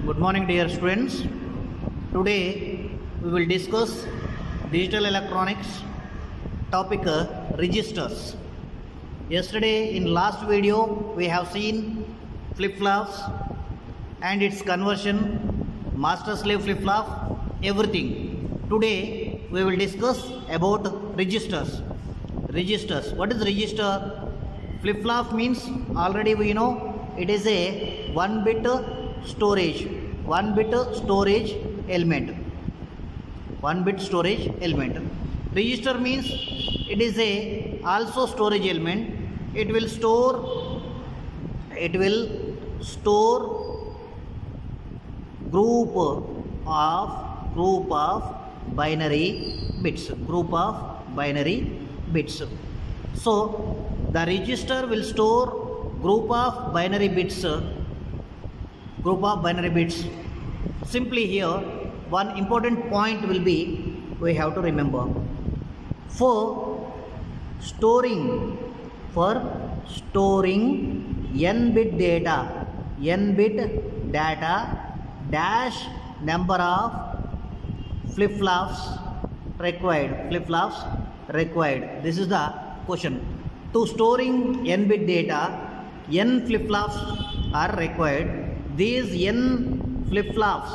Good morning, dear students. Today we will discuss digital electronics topic registers. Yesterday in last video we have seen flip-flops and its conversion, master slave flip-flop, everything. Today we will discuss about registers. Registers. What is register? Flip-flop means already we know it is a 1 bit storage element. 1 bit storage element. Register means it is a also storage element. It will store group of binary bits. So the register will store group of binary bits. Simply here one important point will be we have to remember. For storing n bit data dash number of flip-flops required. This is the question. To storing n bit data, n flip-flops are required. These n flip-flops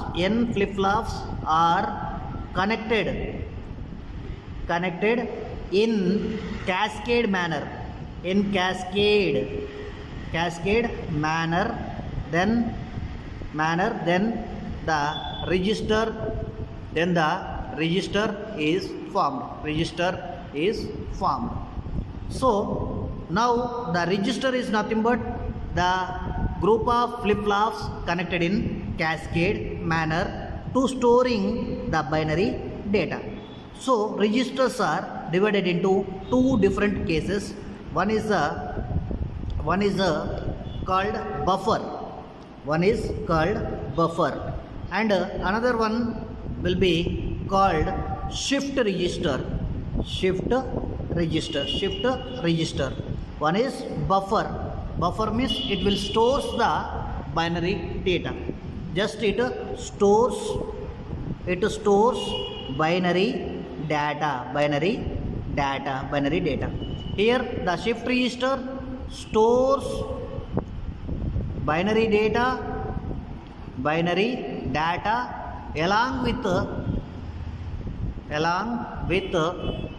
are connected in cascade manner. Then the register is formed. So now the register is nothing but the group of flip-flops connected in cascade manner to storing the binary data. So registers are divided into two different cases. One is called buffer. And another one will be called shift register. One is buffer means it will stores the binary data. Just it stores binary data. Here the shift register stores binary data along with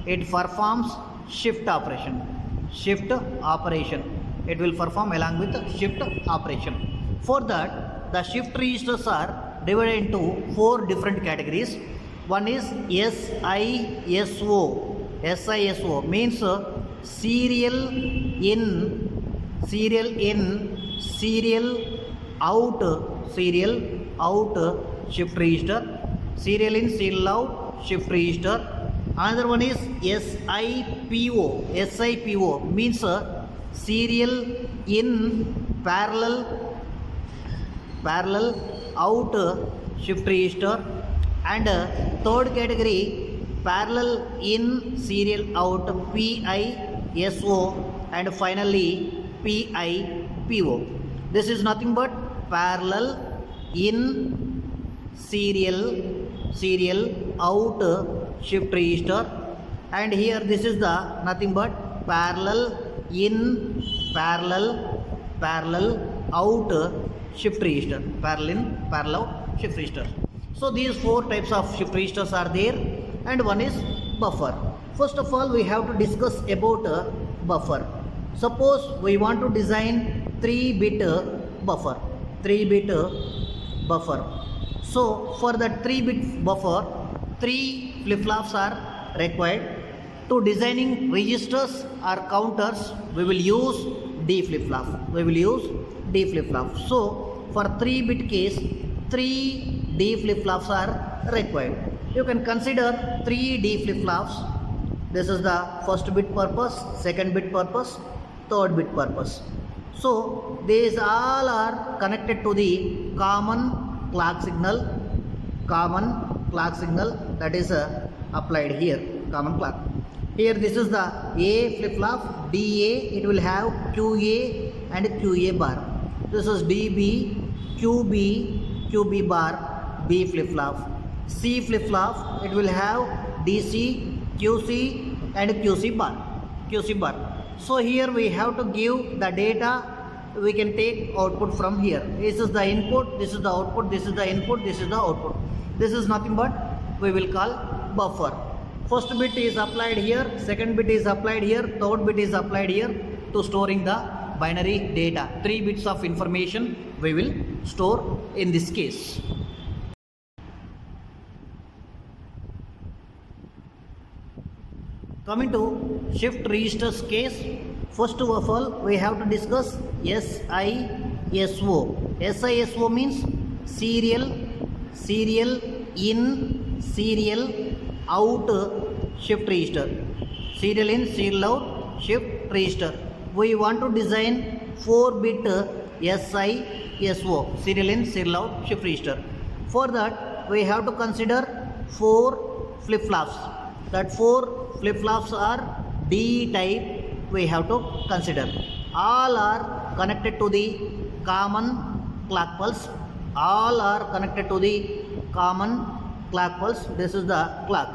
it performs shift operation. It will perform along with shift operation. For that, the shift registers are divided into four different categories. One is SISO means serial in, serial out shift register. Serial in, serial out shift register. Another one is SIPO means serial in parallel out shift register. And third category parallel in, serial out PISO, and finally PIPO. This is nothing but parallel in, serial out shift register. And here this is the nothing but parallel in, parallel out shift register. So these four types of shift registers are there, and one is buffer. First of all, we have to discuss about buffer. Suppose we want to design 3-bit buffer. So for that 3-bit buffer, 3 flip-flops are required. To designing registers or counters, we will use D flip-flop. So for 3-bit case, 3 D flip-flops are required. You can consider 3 D flip-flops. This is the first bit purpose, second bit purpose, third bit purpose. So these all are connected to the common clock signal that is applied here, common clock. Here this is the A flip-flop, DA, it will have QA and QA bar. This is DB, QB, QB bar, B flip-flop. C flip-flop, it will have DC, QC and QC bar. So here we have to give the data, we can take output from here. This is the input, this is the output, this is the input, this is the output. This is nothing but we will call buffer. First bit is applied here, second bit is applied here, third bit is applied here to storing the binary data. 3 bits of information we will store in this case. Coming to shift registers case, first of all we have to discuss SISO. SISO means serial in, serial out shift register. Serial in, serial out shift register. We want to design 4-bit SISO, serial in, serial out shift register. For that we have to consider 4 flip-flops. That 4 flip-flops are D type we have to consider. All are connected to the common clock pulse. All are connected to the common clock pulse. This is the clock.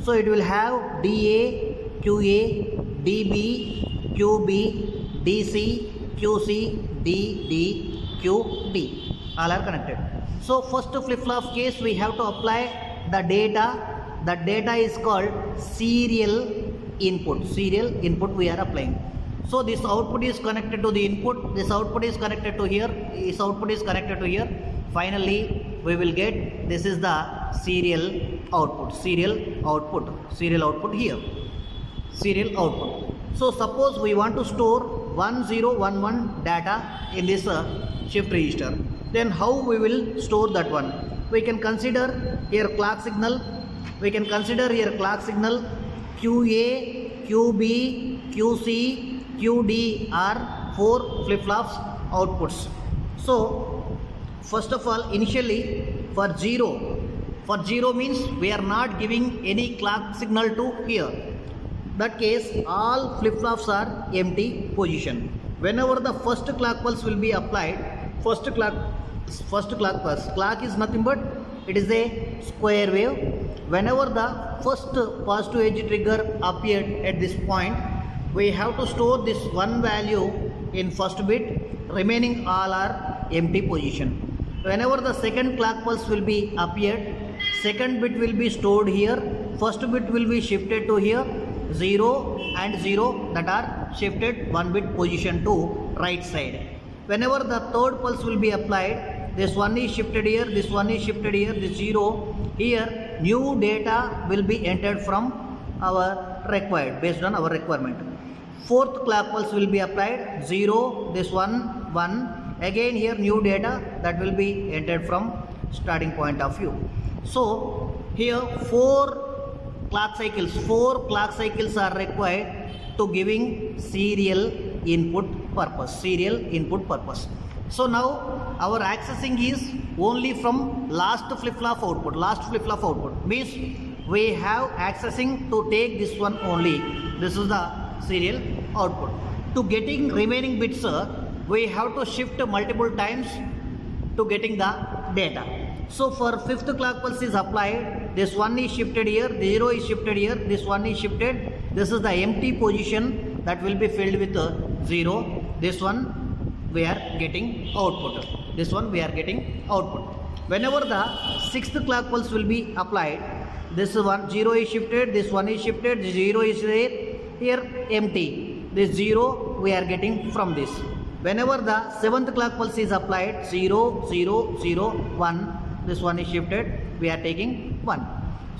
So it will have DA, QA, DB, QB, DC, QC, DD, QD. All are connected. So first flip-flop case we have to apply the data. The data is called serial input. Serial input we are applying. So this output is connected to the input. This output is connected to here. This output is connected to here. Finally, we will get, this is the serial output. Serial output here. Serial output. So suppose we want to store 1011 data in this shift register. Then how we will store that one? We can consider here clock signal. We can consider here clock signal QA, QB, QC, QD are 4 flip-flops outputs. So first of all, initially for 0 means we are not giving any clock signal to here. That case all flip-flops are empty position. Whenever the first clock pulse will be applied, first clock pulse, clock is nothing but it is a square wave. Whenever the first positive edge trigger appeared at this point, we have to store this one value in first bit, remaining all are empty position. Whenever the second clock pulse will be appeared, second bit will be stored here, first bit will be shifted to here, 0 and 0 that are shifted 1 bit position to right side. Whenever the third pulse will be applied, this one is shifted here, this one is shifted here, this 0, here new data will be entered from our required, based on our requirement. Fourth clock pulse will be applied, 0, this one, 1, again here new data that will be entered from starting point of view. So here 4 clock cycles are required to giving serial input purpose. So now our accessing is only from last flip-flop output. Means we have accessing to take this one only. This is the serial output. To getting remaining bits, we have to shift multiple times to getting the data. So for fifth clock pulse is applied, this one is shifted here, 0 is shifted here, this one is shifted. This is the empty position that will be filled with 0. This one we are getting output. Whenever the sixth clock pulse will be applied, this one 0 is shifted, this one is shifted, 0 is there, here empty. This 0 we are getting from this. Whenever the seventh clock pulse is applied, 0, 0, 0, 1, this one is shifted, we are taking 1.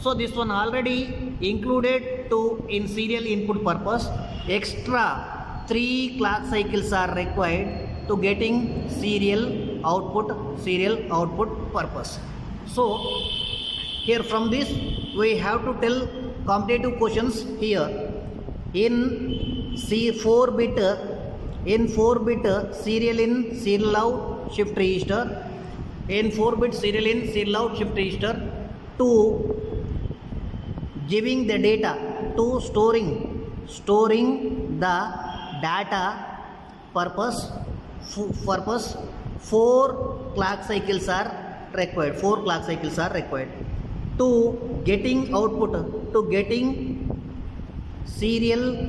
So this one already included to in serial input purpose. Extra 3 clock cycles are required to getting serial output purpose. So here from this we have to tell competitive questions here. In 4-bit serial in, serial out shift register, in 4-bit serial in, serial out shift register, to giving the data, to storing the data purpose 4 clock cycles are required. 4 clock cycles are required. To getting serial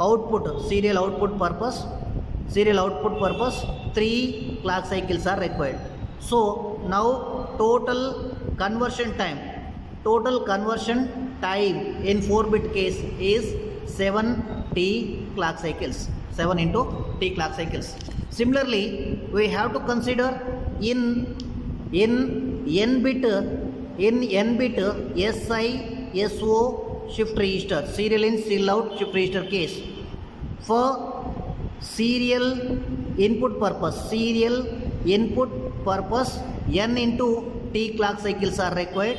output purpose 3 clock cycles are required. So now total conversion time in 4-bit case is 7 t clock cycles, 7 into t clock cycles. Similarly, we have to consider in n bit SI SO shift register, serial in serial out shift register case. For serial input purpose n into t clock cycles are required.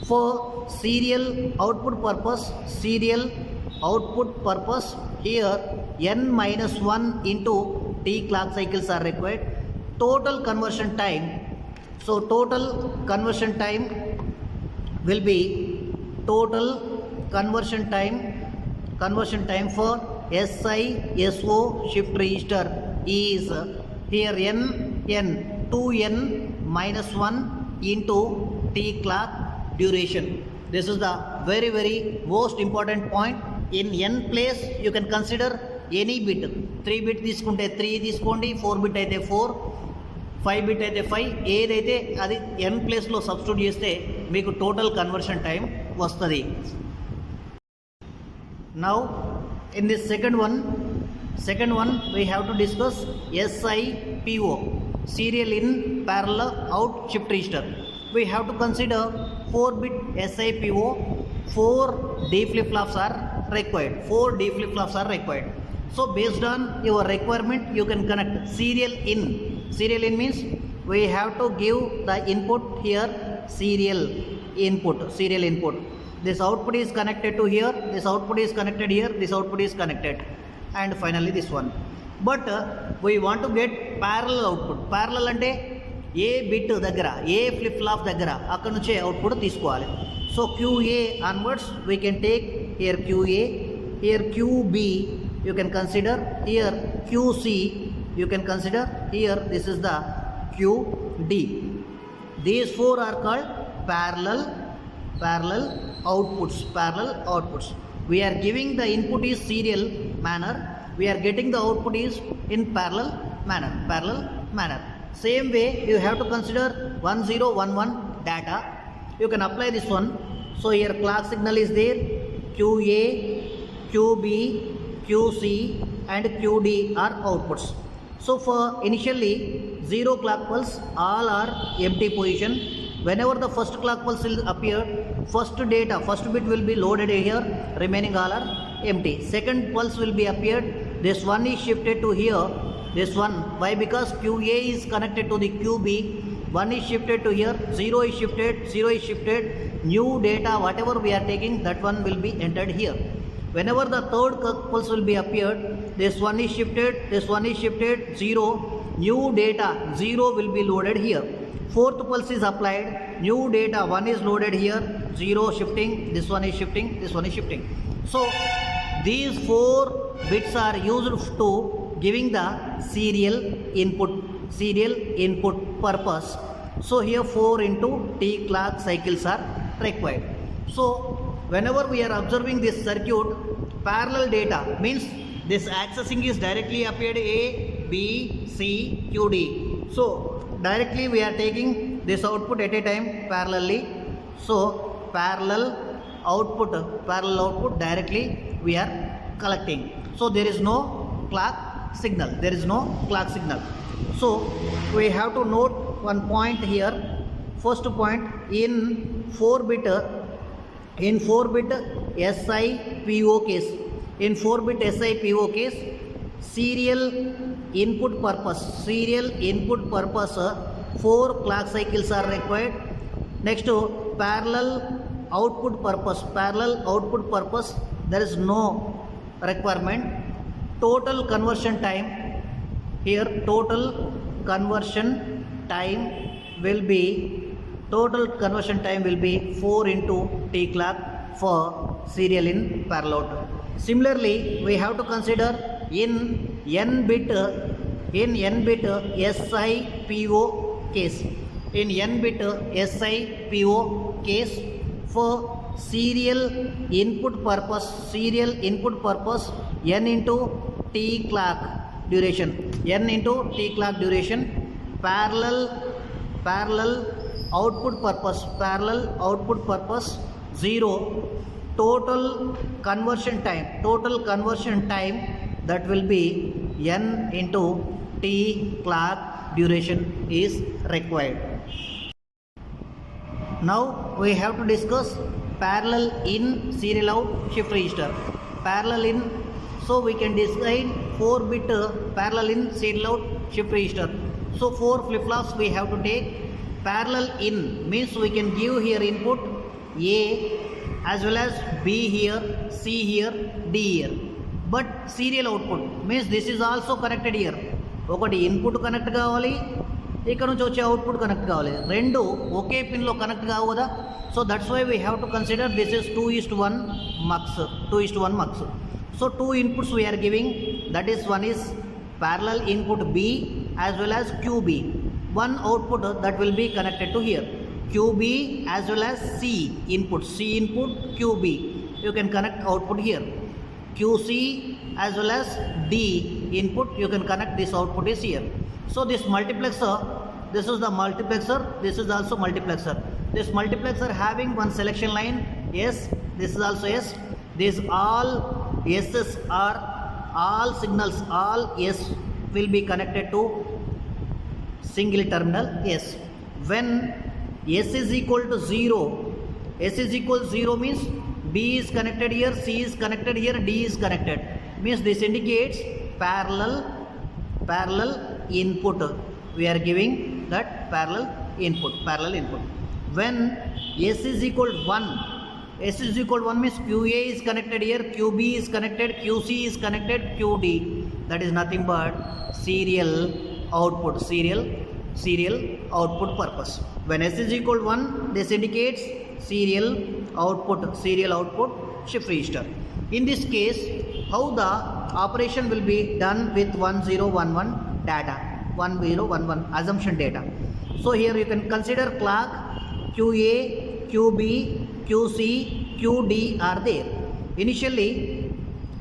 For serial output purpose here n minus 1 into t clock cycles are required. Total conversion time will be for SI SO shift register is here n 2n minus 1 into t clock duration. This is the very most important point. In n place you can consider any bit. 3 bit తీసుకుంటే 3 తీసుకోండి, 4 bit అయితే 4, 5 bit అయితే 5, ఏదైతే అది n ప్లేస్లో substitute చేస్తే మీకు total conversion time వస్తుంది. Now in this second one we have to discuss SIPO, serial in parallel out shift register. We have to consider 4-bit SIPO. 4 D flip-flops are required. So based on your requirement you can connect serial in means we have to give the input here serial input. This output is connected to here, this output is connected here, this output is connected, and finally this one. But we want to get parallel output. Parallel అంటే ఏ bit దగ్గర, ఏ flip flop దగ్గర అక్కడ నుంచే output తీసుకోవాలి. So QA onwards we can take here QA, here QB you can consider, here QC you can consider, here this is the QD. These 4 are called parallel outputs. We are giving the input is serial manner, we are getting the output is in parallel manner. Same way you have to consider 1011 data. You can apply this one. So here clock signal is there, QA, QB, QC and QD are outputs. So for initially 0 clock pulse, all are empty position. Whenever the first clock pulse will appear, first bit will be loaded here, remaining all are empty. Second pulse will be appeared, this one is shifted to here, this one. Why? Because QA is connected to the QB, 1 is shifted to here, 0 is shifted, new data whatever we are taking, that one will be entered here. Whenever the third pulse will be appeared, this one is shifted, 0, new data 0 will be loaded here. Fourth pulse is applied, new data 1 is loaded here, 0 shifting, this one is shifting. So these 4 bits are used to giving the serial input purpose. So here 4 into t clock cycles are required. So whenever we are observing this circuit, parallel data means this accessing is directly appeared A, B, C, QD. So directly we are taking this output at a time parallelly. So parallel output directly we are collecting. So there is no clock signal. So we have to note one point here. First point, in 4-bit SIPO case, serial input purpose 4 clock cycles are required. Next to parallel output purpose, there is no requirement. Total conversion time will be 4 into t clock for serial in parallel. Similarly, we have to consider in n bit SIPO case. in n bit SIPO case for serial input purpose n into t clock duration, parallel output purpose 0, total conversion time that will be n into t clock duration is required. Now we have to discuss parallel in serial out shift register. Parallel in, so we can design 4-bit parallel in serial out shift register. So 4 flip-flops we have to take. Parallel in means we can give here input A as well as B here, C here, D here. But serial output means this is also connected here. ఒకటి input connect కావాలి, ఇక్కడ నుంచి వచ్చే output connect కావాలి, రెండు ఒకే పిన్లో connect కావు కదా. So that's why we have to consider this is 2:1 mux. So 2 inputs we are giving, that is one is parallel input B as well as QB. One output that will be connected to here, QB as well as C input QB. You can connect output here. QC as well as D input, you can connect this output is here. So this multiplexer, this is the multiplexer, this is also multiplexer. This multiplexer having one selection line, yes, this is also yes. These all S's are all signals, all S will be connected to single terminal S. When S is equal to 0, means B is connected here, C is connected here, D is connected, means this indicates parallel input. We are giving that parallel input. When S is equal to 1, means QA is connected here, QB is connected, QC is connected, QD, that is nothing but serial output purpose. When S is equal to 1, this indicates serial output shift register. In this case, how the operation will be done with 1011 data, 1011 assumption data. So here you can consider clock QA, QB, QC, QD are there. Initially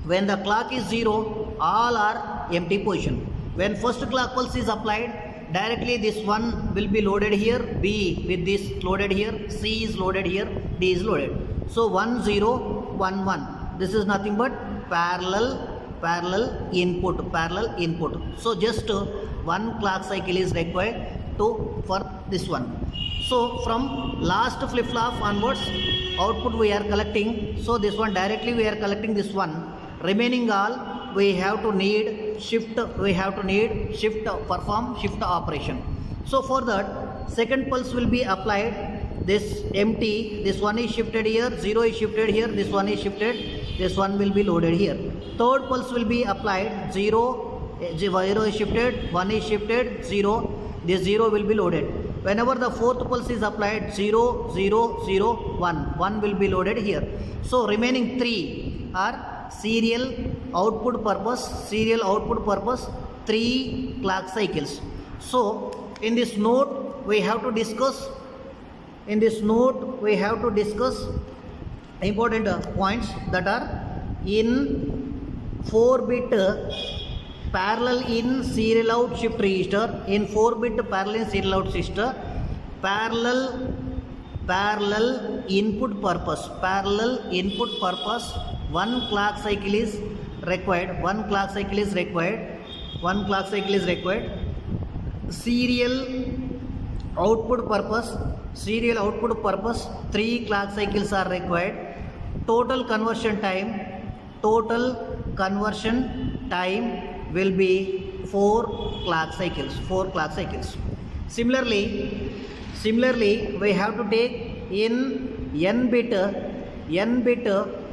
when the clock is 0, all are empty position. When first clock pulse is applied, directly this one will be loaded here, B with this loaded here, C is loaded here, D is loaded. So 1011, this is nothing but parallel input. So just one clock cycle is required for this one. So from last flip flop onwards, output we are collecting. So this one directly we are collecting this one. Remaining all we have to need shift operation. So for that, second pulse will be applied. This empty, this one is shifted here, 0 is shifted here, this one is shifted, this one will be loaded here. Third pulse will be applied, 0 is shifted, 1 is shifted, 0, this 0 will be loaded. Whenever the fourth pulse is applied, 0, 0, 0, 1 will be loaded here. So remaining 3 are serial output purpose 3 clock cycles. So in this note we have to discuss important points that are in 4-bit parallel in serial out shift register, in 4-bit parallel in serial out register, parallel input purpose, one clock cycle is required. Serial output purpose 3 clock cycles are required. Total conversion time will be 4 clock cycles. Similarly we have to take in n bit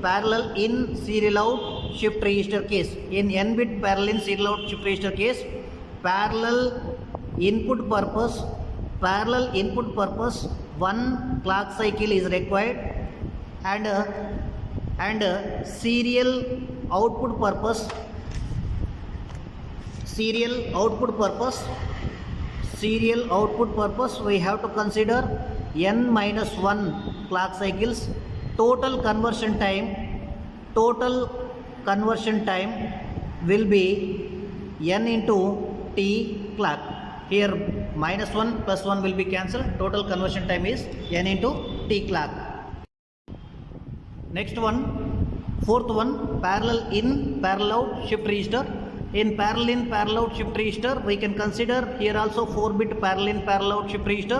parallel in serial out shift register case. In n bit parallel in serial out shift register case, parallel input purpose 1 clock cycle is required, and serial output purpose serial output purpose we have to consider n minus 1 clock cycles. Total conversion time will be n into t clock. Here minus 1 plus 1 will be cancelled. Total conversion time is n into t clock. Next one, fourth one, parallel in, parallel out shift register. In parallel in, parallel out shift register, we can consider here also 4-bit parallel in, parallel out shift register.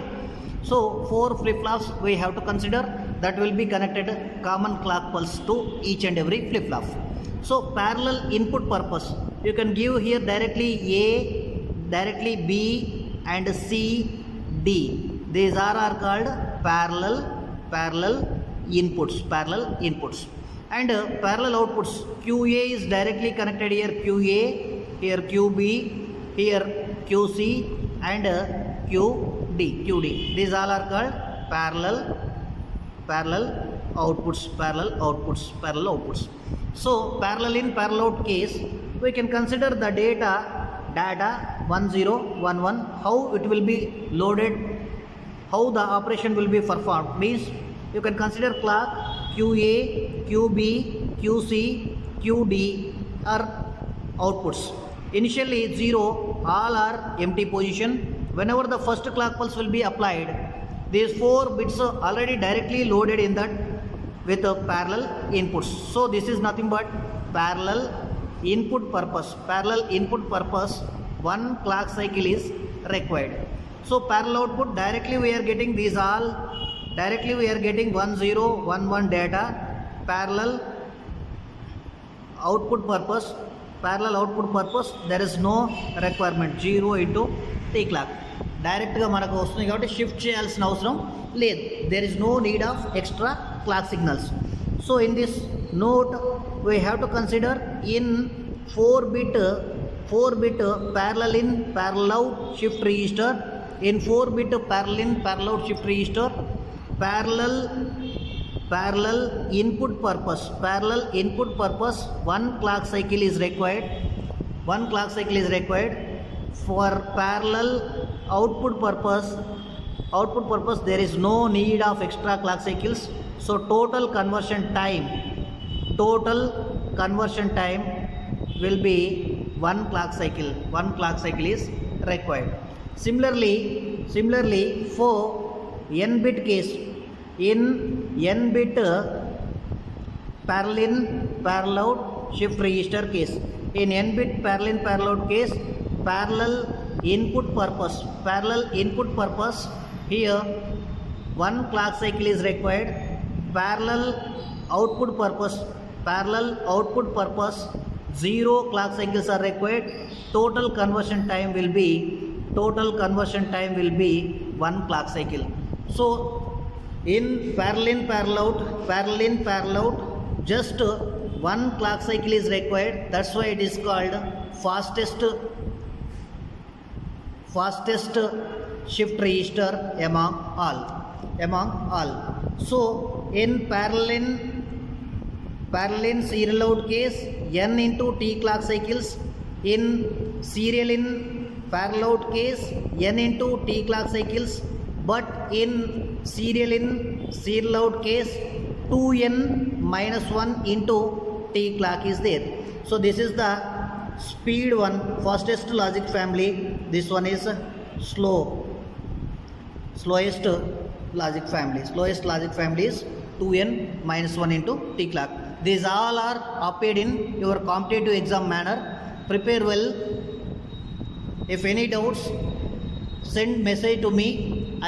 So 4 flip-flops we have to consider, that will be connected common clock pulse to each and every flip-flop. So parallel input purpose, you can give here directly A, directly B and C, D. These are called parallel inputs. And parallel outputs, QA is directly connected here QA, here QB, here QC and QD. These all are called parallel outputs. So parallel in, parallel out case, we can consider the data 1011, how it will be loaded, how the operation will be performed. Means you can consider clock QA, QB, QC, QD are outputs. Initially 0, all are empty position. Whenever the first clock pulse will be applied, these 4 bits are already directly loaded in that with parallel inputs. So this is nothing but parallel input purpose. 1 clock cycle is required. So parallel output, directly we are getting these all, directly we are getting 1011 data. Parallel output purpose, there is no requirement 0 into t clock. Direct గా మనకు వస్తుంది కాబట్టి shift చేయాల్సిన అవసరం లేదు. There is no need of extra clock signals. So in this note we have to consider in 4-bit parallel in, parallel out shift register. In 4-bit parallel in, parallel out shift register, parallel input purpose, 1 clock cycle is required. For parallel output purpose, there is no need of extra clock cycles. So total conversion time will be 1 clock cycle. 1 clock cycle is required. Similarly for n-bit case, in n-bit parallel in, parallel out shift register case, in n-bit parallel in, parallel out case, parallel input purpose, here 1 clock cycle is required. Parallel output purpose, 0 clock cycles are required. Total conversion time will be 1 clock cycle. So in parallel in, parallel out, just 1 clock cycle is required. That's why it is called fastest shift register among all. So in parallel in serial out case, n into t clock cycles. In serial in, parallel out case, n into t clock cycles. But in serial out case, 2n minus 1 into t clock is there. So this is the speed one, fastest logic family. This one is slowest logic family. Slowest logic family is 2n minus 1 into t clock. These all are appeared in your competitive exam manner. Prepare well. If any doubts, send message to me,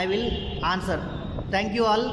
I will answer. Thank you all.